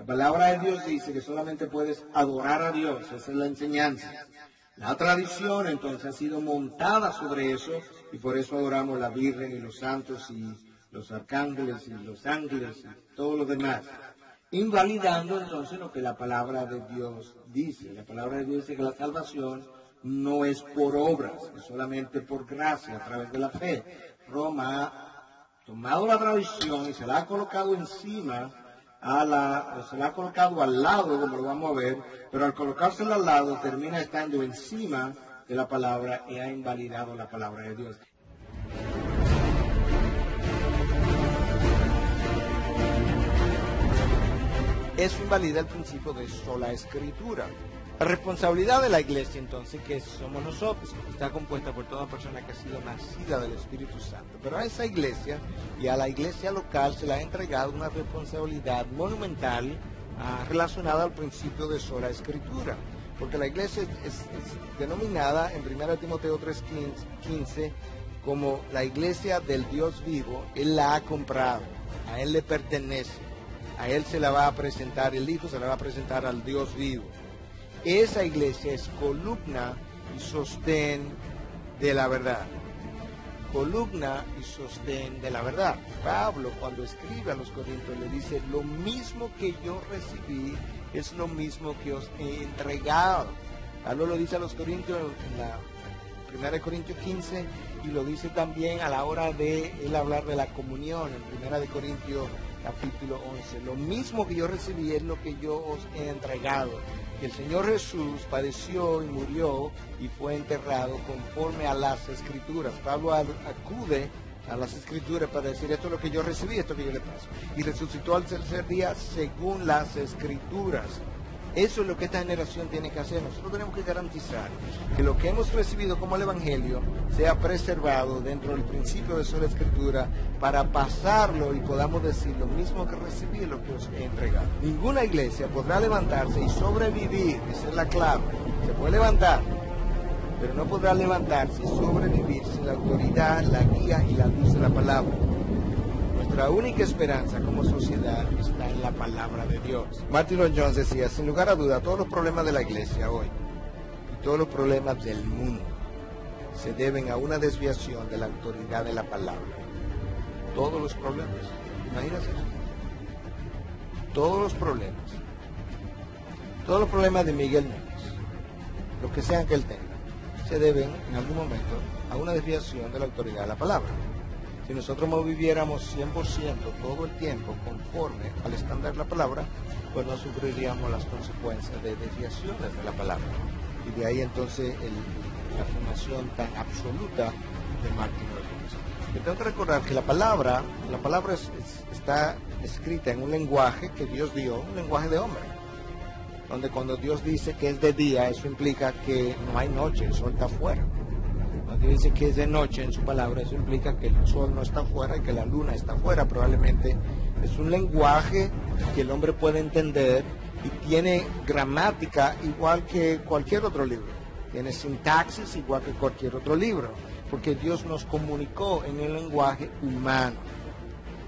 La palabra de Dios dice que solamente puedes adorar a Dios, esa es la enseñanza. La tradición entonces ha sido montada sobre eso y por eso adoramos a la Virgen y los santos y los arcángeles y los ángeles y todo lo demás, invalidando entonces lo que la palabra de Dios dice. La palabra de Dios dice que la salvación no es por obras, es solamente por gracia, a través de la fe. Roma ha tomado la tradición y se la ha colocado encima, se la ha colocado al lado, como lo vamos a ver, pero al colocársela al lado termina estando encima de la palabra y ha invalidado la palabra de Dios. Eso invalida el principio de sola escritura. La responsabilidad de la iglesia, entonces, que somos nosotros, está compuesta por toda persona que ha sido nacida del Espíritu Santo. Pero a esa iglesia y a la iglesia local se le ha entregado una responsabilidad monumental relacionada al principio de sola escritura. Porque la iglesia es denominada en 1 Timoteo 3:15 como la iglesia del Dios vivo. Él la ha comprado, a Él le pertenece, a Él se la va a presentar, el Hijo se la va a presentar al Dios vivo. Esa iglesia es columna y sostén de la verdad. Columna y sostén de la verdad. Pablo, cuando escribe a los Corintios, le dice, lo mismo que yo recibí es lo mismo que os he entregado. Pablo lo dice a los Corintios en la 1 Corintios 15 y lo dice también a la hora de él hablar de la comunión en 1 Corintios capítulo 11. Lo mismo que yo recibí es lo que yo os he entregado. Que el Señor Jesús padeció y murió y fue enterrado conforme a las Escrituras. Pablo acude a las Escrituras para decir esto es lo que yo recibí, esto es lo que yo le paso. Y resucitó al tercer día según las Escrituras. Eso es lo que esta generación tiene que hacer. Nosotros tenemos que garantizar que lo que hemos recibido como el Evangelio sea preservado dentro del principio de sola escritura para pasarlo y podamos decir lo mismo que recibí es lo que os he entregado. Ninguna iglesia podrá levantarse y sobrevivir, esa es la clave. Se puede levantar, pero no podrá levantarse y sobrevivir sin la autoridad, la guía y la luz de la palabra. Nuestra única esperanza como sociedad está en la palabra de Dios. Martin Lloyd-Jones decía, sin lugar a duda, todos los problemas de la iglesia hoy y todos los problemas del mundo se deben a una desviación de la autoridad de la palabra. Todos los problemas, imagínate, todos los problemas de Miguel Núñez, lo que sean que él tenga, se deben en algún momento a una desviación de la autoridad de la palabra. Si nosotros no viviéramos 100% todo el tiempo conforme al estándar de la palabra, pues no sufriríamos las consecuencias de desviaciones de la palabra. Y de ahí entonces la afirmación tan absoluta de Martin Lloyd-Jones. Yo tengo que recordar que la palabra está escrita en un lenguaje que Dios dio, un lenguaje de hombre. Donde cuando Dios dice que es de día, eso implica que no hay noche, el sol está afuera. Cuando Dios dice que es de noche en su palabra, eso implica que el sol no está afuera y que la luna está afuera. Probablemente es un lenguaje que el hombre puede entender y tiene gramática igual que cualquier otro libro. Tiene sintaxis igual que cualquier otro libro, porque Dios nos comunicó en el lenguaje humano.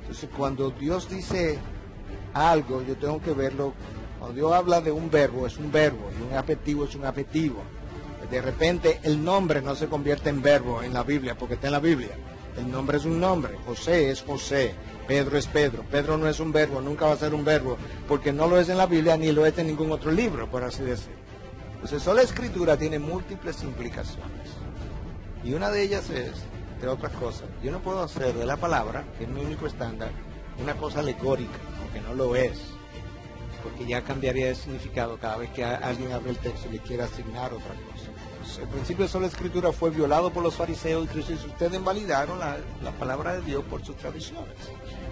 Entonces, cuando Dios dice algo, yo tengo que verlo. Cuando Dios habla de un verbo, es un verbo, y un adjetivo es un adjetivo. De repente el nombre no se convierte en verbo en la Biblia porque está en la Biblia. El nombre es un nombre. José es José. Pedro es Pedro. Pedro no es un verbo, nunca va a ser un verbo porque no lo es en la Biblia ni lo es en ningún otro libro, por así decirlo. Entonces, sola escritura tiene múltiples implicaciones. Y una de ellas es, entre otras cosas, yo no puedo hacer de la palabra, que es mi único estándar, una cosa alegórica, aunque no lo es. Porque ya cambiaría de significado cada vez que alguien abre el texto y le quiera asignar otra cosa. El principio de sola escritura fue violado por los fariseos y Cristo dice, ustedes invalidaron la palabra de Dios por sus tradiciones.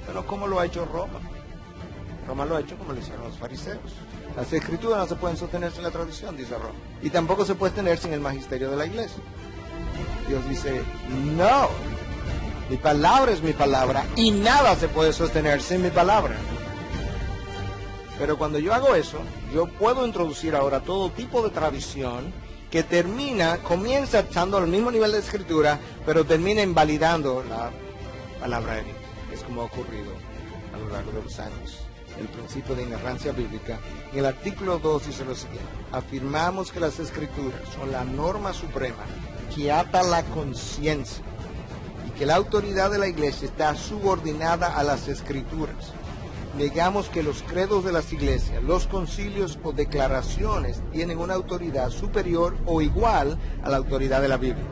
Pero ¿cómo lo ha hecho Roma? Roma lo ha hecho como lo hicieron los fariseos. Las escrituras no se pueden sostener sin la tradición, dice Roma. Y tampoco se puede tener sin el magisterio de la iglesia. Dios dice, no, mi palabra es mi palabra y nada se puede sostener sin mi palabra. Pero cuando yo hago eso, yo puedo introducir ahora todo tipo de tradición que comienza estando al mismo nivel de escritura, pero termina invalidando la palabra de Dios. Es como ha ocurrido a lo largo de los años. el principio de inerrancia bíblica, en el artículo 2 dice lo siguiente: afirmamos que las Escrituras son la norma suprema que ata la conciencia y que la autoridad de la Iglesia está subordinada a las Escrituras. Negamos que los credos de las iglesias, los concilios o declaraciones tienen una autoridad superior o igual a la autoridad de la Biblia.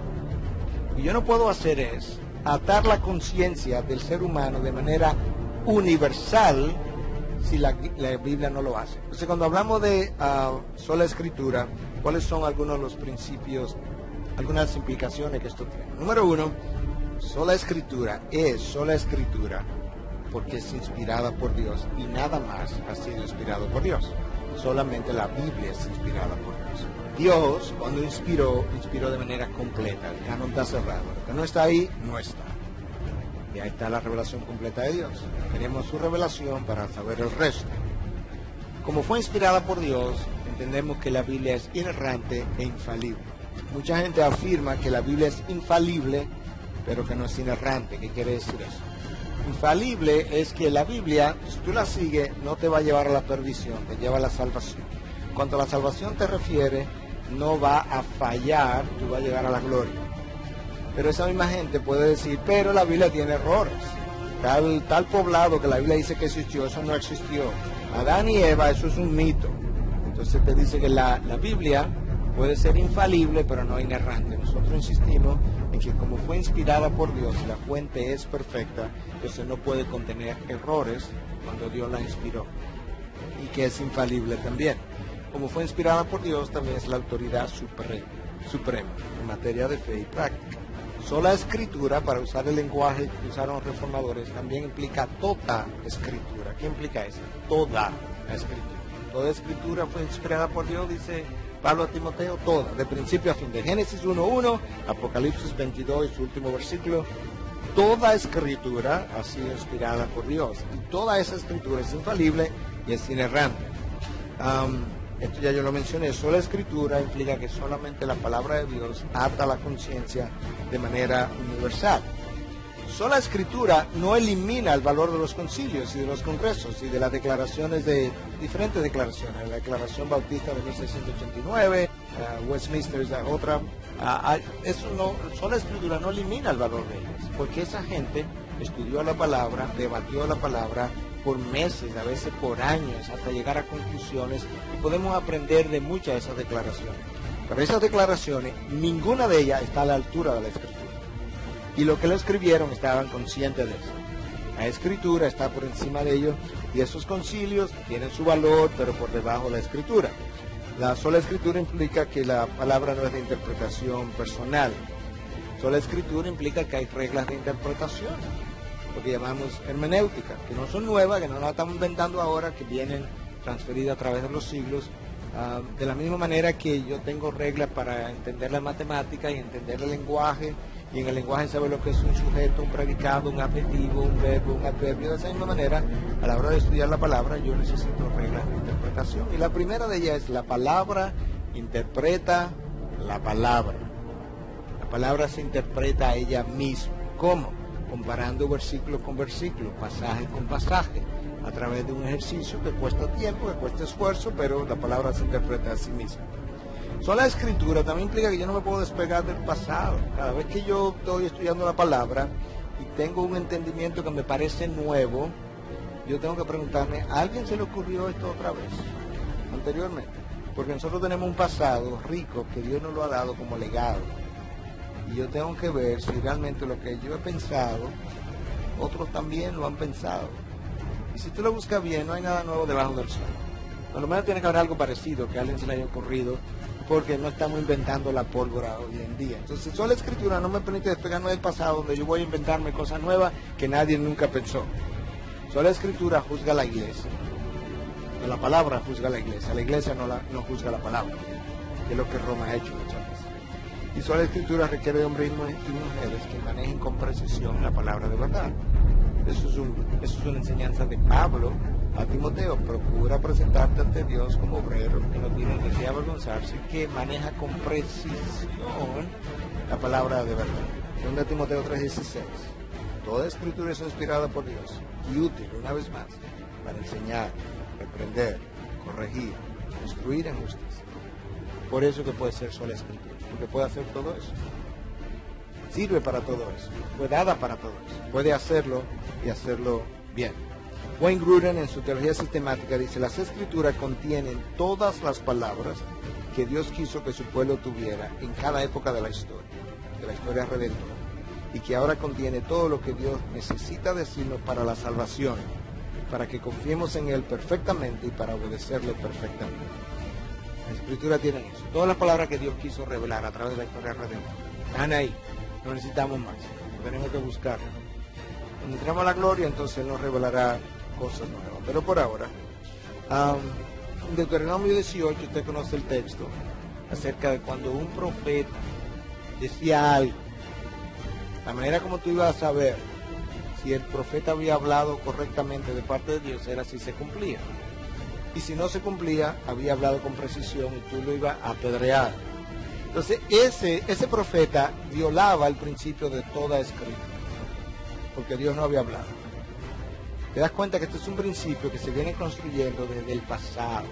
Lo que yo no puedo hacer es atar la conciencia del ser humano de manera universal si la Biblia no lo hace. Entonces, cuando hablamos de sola escritura, ¿cuáles son algunos de los principios, algunas implicaciones que esto tiene? Número uno, sola escritura es sola escritura porque es inspirada por Dios y nada más ha sido inspirado por Dios. Solamente la Biblia es inspirada por Dios. Dios, cuando inspiró de manera completa. El canon está cerrado. Lo que no está ahí, no está. Y ahí está la revelación completa de Dios. Tenemos su revelación para saber el resto. Como fue inspirada por Dios, entendemos que la Biblia es inerrante e infalible. Mucha gente afirma que la Biblia es infalible, pero que no es inerrante. ¿Qué quiere decir eso? Infalible es que la Biblia, si tú la sigues, no te va a llevar a la perdición, te lleva a la salvación. Cuanto a la salvación te refiere, no va a fallar, tú vas a llegar a la gloria. Pero esa misma gente puede decir, pero la Biblia tiene errores. Tal poblado que la Biblia dice que existió, eso no existió. Adán y Eva, eso es un mito. Entonces te dice que la Biblia puede ser infalible, pero no inerrante. Nosotros insistimos en que como fue inspirada por Dios y la fuente es perfecta, entonces no puede contener errores cuando Dios la inspiró. Y que es infalible también. Como fue inspirada por Dios, también es la autoridad suprema en materia de fe y práctica. Sola escritura, para usar el lenguaje que usaron los reformadores, también implica toda escritura. ¿Qué implica eso? Toda la escritura. Toda escritura fue inspirada por Dios, dice Pablo a Timoteo, toda, de principio a fin. De Génesis 1:1, Apocalipsis 22, su último versículo. Toda escritura ha sido inspirada por Dios. Y toda esa escritura es infalible y es inerrante. Esto ya yo lo mencioné. Sola escritura implica que solamente la palabra de Dios ata la conciencia de manera universal. Sola escritura no elimina el valor de los concilios y de los congresos y de las declaraciones de diferentes declaraciones. La Declaración Bautista de 1689, Westminster es la otra. Eso no, sola escritura no elimina el valor de ellas, porque esa gente estudió la palabra, debatió la palabra por meses, a veces por años, hasta llegar a conclusiones, y podemos aprender de muchas de esas declaraciones. Pero esas declaraciones, ninguna de ellas está a la altura de la Escritura. Y lo que lo escribieron estaban conscientes de eso. La Escritura está por encima de ellos, y esos concilios tienen su valor, pero por debajo de la Escritura. La sola Escritura implica que la palabra no es de interpretación personal. Sola Escritura implica que hay reglas de interpretación, lo que llamamos hermenéutica, que no son nuevas, que no las estamos inventando ahora, que vienen transferidas a través de los siglos. De la misma manera que yo tengo reglas para entender la matemática y entender el lenguaje, y en el lenguaje saber lo que es un sujeto, un predicado, un adjetivo, un verbo, un adverbio. De esa misma manera, a la hora de estudiar la palabra, yo necesito reglas de interpretación. Y la primera de ellas es la palabra interpreta la palabra. La palabra se interpreta a ella misma. ¿Cómo? Comparando versículo con versículo, pasaje con pasaje, a través de un ejercicio que cuesta tiempo, que cuesta esfuerzo, pero la palabra se interpreta a sí misma. Sola escritura también implica que yo no me puedo despegar del pasado. Cada vez que yo estoy estudiando la palabra y tengo un entendimiento que me parece nuevo, yo tengo que preguntarme, ¿a alguien se le ocurrió esto otra vez, anteriormente? Porque nosotros tenemos un pasado rico que Dios nos lo ha dado como legado. Y yo tengo que ver si realmente lo que yo he pensado, otros también lo han pensado. Y si tú lo buscas bien, no hay nada nuevo debajo del sol. Por lo menos tiene que haber algo parecido que a alguien se le haya ocurrido, porque no estamos inventando la pólvora hoy en día. Entonces, sola escritura no me permite despegarme del pasado, donde yo voy a inventarme cosas nuevas que nadie nunca pensó. Sola escritura juzga a la iglesia. No, la palabra juzga a la iglesia no juzga la palabra, que es lo que Roma ha hecho muchas veces. Y sola escritura requiere de hombres y mujeres que manejen con precisión la palabra de verdad. Eso es una enseñanza de Pablo a Timoteo. Procura presentarte ante Dios como obrero, que no tiene ni que avergonzarse, que maneja con precisión la palabra de verdad. 2 Timoteo 3:16. Toda escritura es inspirada por Dios y útil, una vez más, para enseñar, reprender, corregir, instruir en justicia. Por eso que puede ser sola escritura, porque puede hacer todo eso. Sirve para todo eso, fue dada para todo eso. Puede hacerlo y hacerlo bien. Wayne Grudem en su teología sistemática dice: las escrituras contienen todas las palabras que Dios quiso que su pueblo tuviera en cada época de la historia redentora, y que ahora contiene todo lo que Dios necesita decirnos para la salvación, para que confiemos en Él perfectamente y para obedecerle perfectamente. La escritura tiene eso, todas las palabras que Dios quiso revelar a través de la historia redentora. Están ahí, no necesitamos más, tenemos que buscarlas. Cuando entremos a la gloria, entonces Él nos revelará cosas nuevas. Pero por ahora, en Deuteronomio 18, usted conoce el texto acerca de cuando un profeta decía algo. La manera como tú ibas a saber si el profeta había hablado correctamente de parte de Dios era si se cumplía. Y si no se cumplía, había hablado con precisión y tú lo ibas a apedrear. Entonces, ese profeta violaba el principio de toda escritura, porque Dios no había hablado. Te das cuenta que este es un principio que se viene construyendo desde el pasado.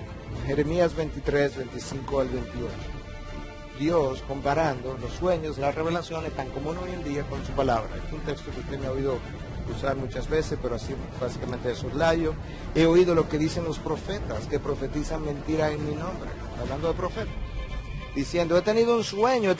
Jeremías 23, 25 al 28. Dios comparando los sueños, las revelaciones tan comunes hoy en día con su palabra. Es un texto que usted me ha oído usar muchas veces, pero así básicamente de soslayo. He oído lo que dicen los profetas, que profetizan mentiras en mi nombre, hablando de profetas, diciendo: he tenido un sueño.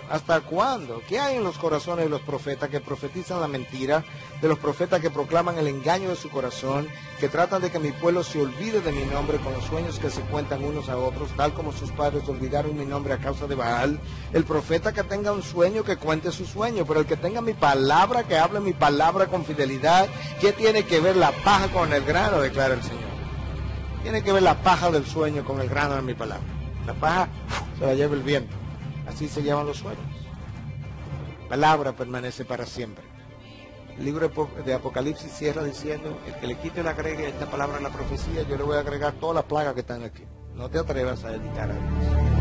¿Hasta cuándo? ¿Qué hay en los corazones de los profetas que profetizan la mentira, de los profetas que proclaman el engaño de su corazón, que tratan de que mi pueblo se olvide de mi nombre con los sueños que se cuentan unos a otros, tal como sus padres olvidaron mi nombre a causa de Baal? El profeta que tenga un sueño, que cuente su sueño, pero el que tenga mi palabra, que hable mi palabra con fidelidad. ¿Qué tiene que ver la paja con el grano?, declara el Señor. Tiene que ver la paja del sueño con el grano de mi palabra. La paja se la lleva el viento. Así se llevan los sueños. La palabra permanece para siempre. El libro de Apocalipsis cierra diciendo: el que le quite o le agregue esta palabra a la profecía, yo le voy a agregar todas las plagas que están aquí. No te atrevas a editar a Dios.